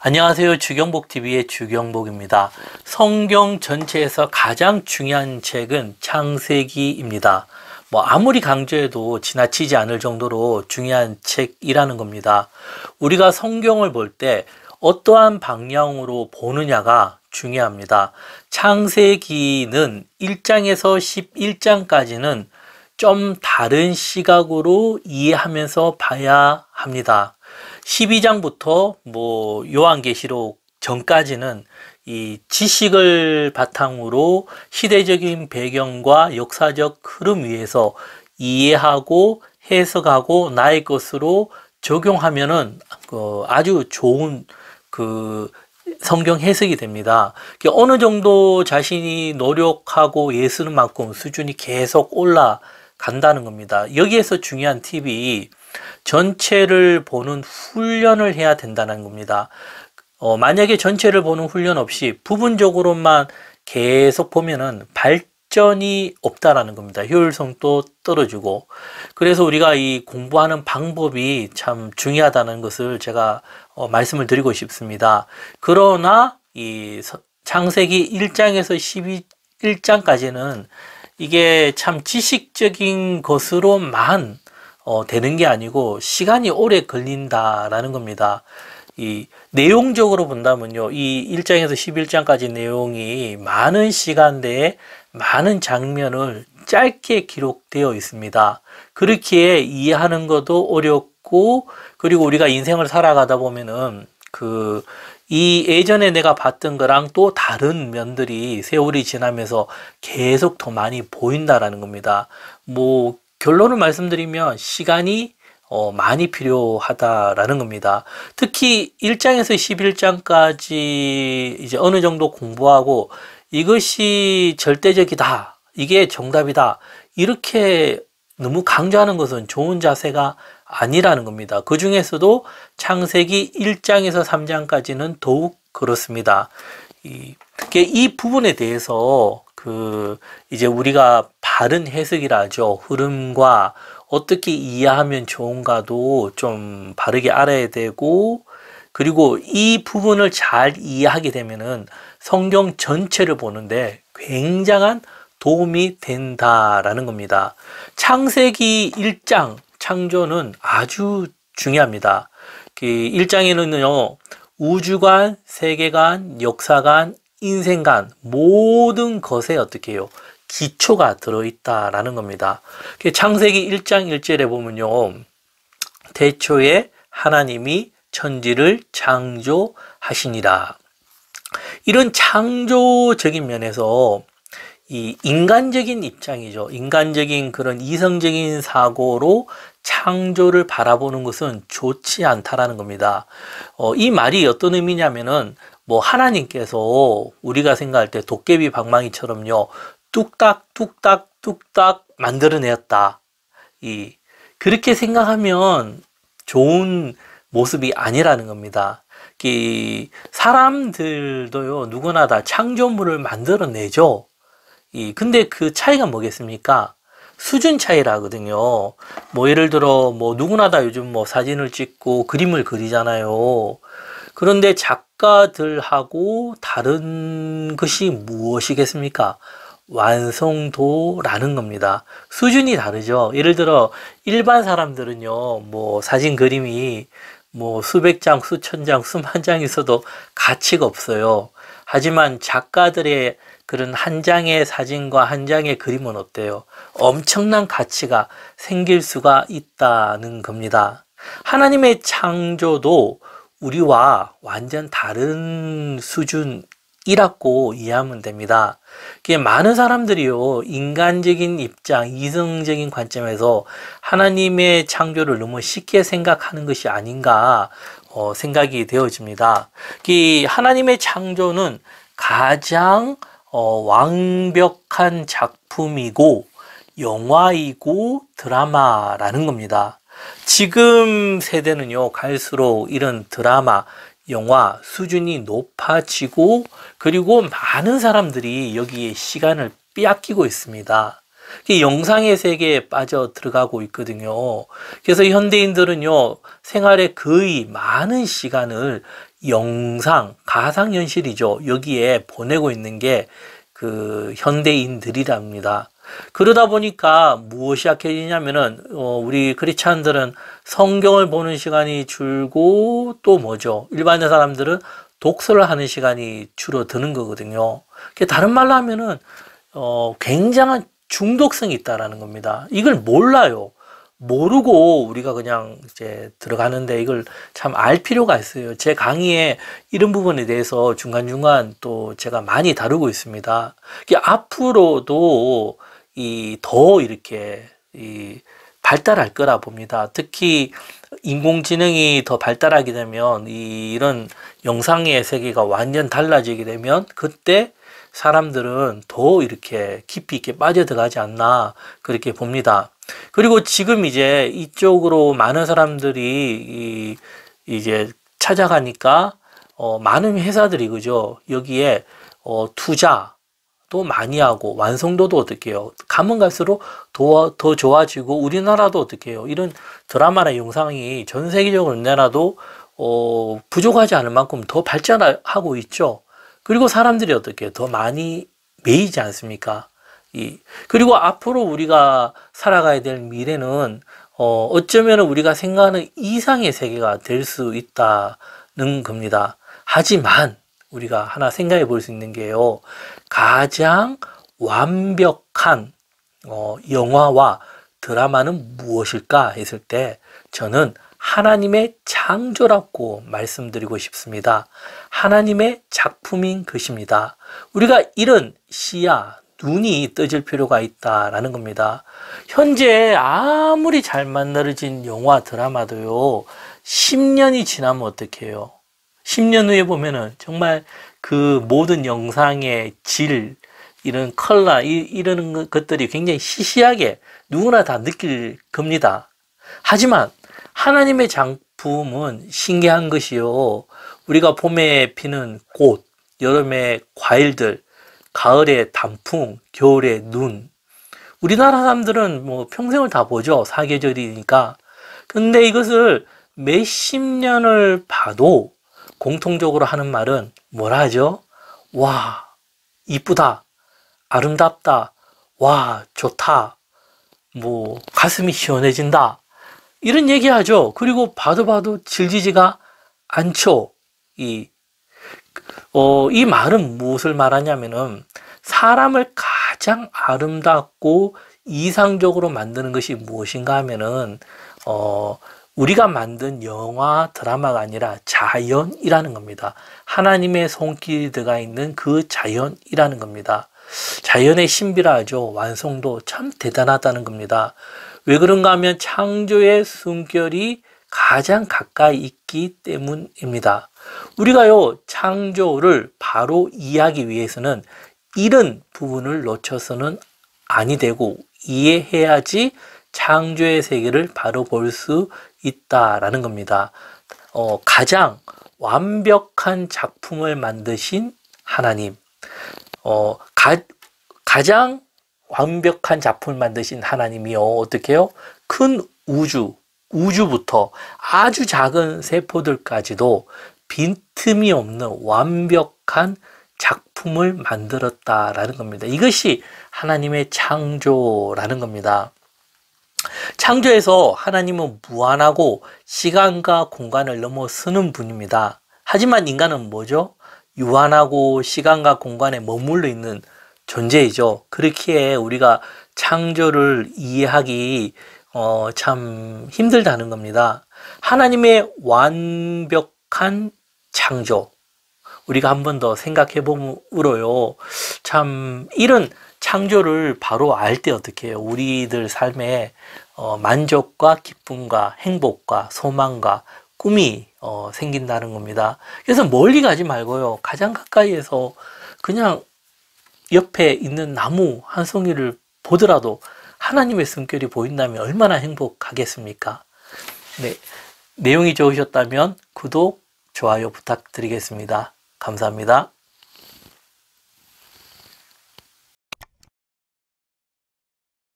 안녕하세요. 주경복TV의 주경복입니다. 성경 전체에서 가장 중요한 책은 창세기입니다. 아무리 강조해도 지나치지 않을 정도로 중요한 책이라는 겁니다. 우리가 성경을 볼 때 어떠한 방향으로 보느냐가 중요합니다. 창세기는 1장에서 11장까지는 좀 다른 시각으로 이해하면서 봐야 합니다. 12장부터 요한계시록 전까지는 이 지식을 바탕으로 시대적인 배경과 역사적 흐름 위에서 이해하고 해석하고 나의 것으로 적용하면은 아주 좋은 성경 해석이 됩니다. 어느 정도 자신이 노력하고 애쓰는 만큼 수준이 계속 올라간다는 겁니다. 여기에서 중요한 팁이 전체를 보는 훈련을 해야 된다는 겁니다. 만약에 전체를 보는 훈련 없이 부분적으로만 계속 보면은 발전이 없다라는 겁니다. 효율성도 떨어지고. 그래서 우리가 이 공부하는 방법이 참 중요하다는 것을 제가 말씀을 드리고 싶습니다. 그러나 이 창세기 1장에서 11장까지는 이게 참 지식적인 것으로만 되는 게 아니고 시간이 오래 걸린다라는 겁니다. 이 내용적으로 본다면요, 이 1장에서 11장까지 내용이 많은 시간 내에 많은 장면을 짧게 기록되어 있습니다. 그렇기에 이해하는 것도 어렵고, 그리고 우리가 인생을 살아가다 보면은 이 예전에 내가 봤던 거랑 또 다른 면들이 세월이 지나면서 계속 더 많이 보인다라는 겁니다. 결론을 말씀드리면 시간이 많이 필요하다라는 겁니다. 특히 1장에서 11장까지 이제 어느 정도 공부하고 이것이 절대적이다, 이게 정답이다, 이렇게 너무 강조하는 것은 좋은 자세가 아니라는 겁니다. 그 중에서도 창세기 1장에서 3장까지는 더욱 그렇습니다. 이 부분에 대해서 이제 우리가 바른 해석이라 하죠. 흐름과 어떻게 이해하면 좋은가도 좀 바르게 알아야 되고, 그리고 이 부분을 잘 이해하게 되면은 성경 전체를 보는데 굉장한 도움이 된다라는 겁니다. 창세기 1장 창조는 아주 중요합니다. 1장에는요, 우주관, 세계관, 역사관, 인생관, 모든 것에 어떻게 해요? 기초가 들어있다라는 겁니다. 창세기 1장 1절에 보면요, 태초에 하나님이 천지를 창조하시니라. 이런 창조적인 면에서 이 인간적인 입장이죠. 인간적인 그런 이성적인 사고로 창조를 바라보는 것은 좋지 않다라는 겁니다. 이 말이 어떤 의미냐면은 하나님께서 우리가 생각할 때 도깨비 방망이처럼요, 뚝딱 뚝딱 뚝딱 만들어내었다, 그렇게 생각하면 좋은 모습이 아니라는 겁니다. 사람들도요, 누구나 다 창조물을 만들어내죠. 근데 그 차이가 뭐겠습니까? 수준 차이라 하거든요. 예를 들어 누구나 다 요즘 사진을 찍고 그림을 그리잖아요. 그런데 작가들하고 다른 것이 무엇이겠습니까? 완성도라는 겁니다. 수준이 다르죠. 예를 들어 일반 사람들은요, 사진 그림이 수백 장, 수천 장, 수만 장 있어도 가치가 없어요. 하지만 작가들의 그런 한 장의 사진과 한 장의 그림은 어때요? 엄청난 가치가 생길 수가 있다는 겁니다. 하나님의 창조도 우리와 완전 다른 수준이라고 이해하면 됩니다. 많은 사람들이요, 인간적인 입장, 이성적인 관점에서 하나님의 창조를 너무 쉽게 생각하는 것이 아닌가 생각이 되어집니다. 하나님의 창조는 가장 완벽한 작품이고 영화이고 드라마라는 겁니다. 지금 세대는요, 갈수록 이런 드라마, 영화 수준이 높아지고, 그리고 많은 사람들이 여기에 시간을 빼앗기고 있습니다. 영상의 세계에 빠져 들어가고 있거든요. 그래서 현대인들은요, 생활의 거의 많은 시간을 영상, 가상현실이죠. 여기에 보내고 있는 게 그 현대인들이랍니다. 그러다 보니까 무엇이 약해지냐면은 우리 크리스찬들은 성경을 보는 시간이 줄고 또 뭐죠? 일반의 사람들은 독서를 하는 시간이 줄어드는 거거든요. 다른 말로 하면은 굉장한 중독성이 있다라는 겁니다. 이걸 몰라요. 모르고 우리가 그냥 이제 들어가는데 이걸 참 알 필요가 있어요. 제 강의에 이런 부분에 대해서 중간중간 또 제가 많이 다루고 있습니다. 앞으로도 더 이렇게 발달할 거라 봅니다. 특히 인공지능이 더 발달하게 되면 이런 영상의 세계가 완전 달라지게 되면 그때 사람들은 더 이렇게 깊이 있게 빠져들어가지 않나 그렇게 봅니다. 그리고 지금 이제 이쪽으로 많은 사람들이 이제 찾아가니까 많은 회사들이 그죠 여기에 투자도 많이 하고 완성도도 어떻게 해요 가면 갈수록 더 좋아지고 우리나라도 어떻게 해요 이런 드라마나 영상이 전 세계적으로 내놔도 부족하지 않을 만큼 더 발전하고 있죠. 그리고 사람들이 어떻게 더 많이 매이지 않습니까? 그리고 앞으로 우리가 살아가야 될 미래는 어쩌면 우리가 생각하는 이상의 세계가 될 수 있다는 겁니다. 하지만 우리가 하나 생각해 볼 수 있는 게요. 가장 완벽한 영화와 드라마는 무엇일까 했을 때 저는 하나님의 창조라고 말씀드리고 싶습니다. 하나님의 작품인 것입니다. 우리가 이런 시야, 눈이 떠질 필요가 있다라는 겁니다. 현재 아무리 잘 만들어진 영화, 드라마도요, 10년이 지나면 어떻게 해요? 10년 후에 보면은 정말 그 모든 영상의 질, 이런 컬러, 이런 것들이 굉장히 시시하게 누구나 다 느낄 겁니다. 하지만 하나님의 작품은 신기한 것이요. 우리가 봄에 피는 꽃, 여름에 과일들, 가을에 단풍, 겨울에 눈. 우리나라 사람들은 뭐 평생을 다 보죠. 사계절이니까. 근데 이것을 몇십 년을 봐도 공통적으로 하는 말은 뭐라 하죠? 와, 이쁘다. 아름답다. 와, 좋다. 뭐, 가슴이 시원해진다. 이런 얘기 하죠. 그리고 봐도 질리지가 않죠. 이 말은 무엇을 말하냐면은 사람을 가장 아름답고 이상적으로 만드는 것이 무엇인가 하면은 우리가 만든 영화, 드라마가 아니라 자연이라는 겁니다. 하나님의 손길이 들어가 있는 그 자연이라는 겁니다. 자연의 신비라죠. 완성도 참 대단하다는 겁니다. 왜 그런가 하면 창조의 숨결이 가장 가까이 있기 때문입니다. 우리가요, 창조를 바로 이해하기 위해서는 이런 부분을 놓쳐서는 아니 되고 이해해야지 창조의 세계를 바로 볼 수 있다라는 겁니다. 가장 완벽한 작품을 만드신 하나님, 가장 완벽한 작품을 만드신 하나님이요. 어떻게 해요? 큰 우주부터 아주 작은 세포들까지도 빈틈이 없는 완벽한 작품을 만들었다라는 겁니다. 이것이 하나님의 창조라는 겁니다. 창조에서 하나님은 무한하고 시간과 공간을 넘어서는 분입니다. 하지만 인간은 뭐죠? 유한하고 시간과 공간에 머물러 있는 존재이죠. 그렇기에 우리가 창조를 이해하기 참 힘들다는 겁니다. 하나님의 완벽한 창조. 우리가 한 번 더 생각해 보므로요. 참 이런 창조를 바로 알 때 어떻게 해요? 우리들 삶에 만족과 기쁨과 행복과 소망과 꿈이 생긴다는 겁니다. 그래서 멀리 가지 말고요. 가장 가까이에서 그냥 옆에 있는 나무 한 송이를 보더라도 하나님의 숨결이 보인다면 얼마나 행복하겠습니까? 네, 내용이 좋으셨다면 구독, 좋아요 부탁드리겠습니다. 감사합니다.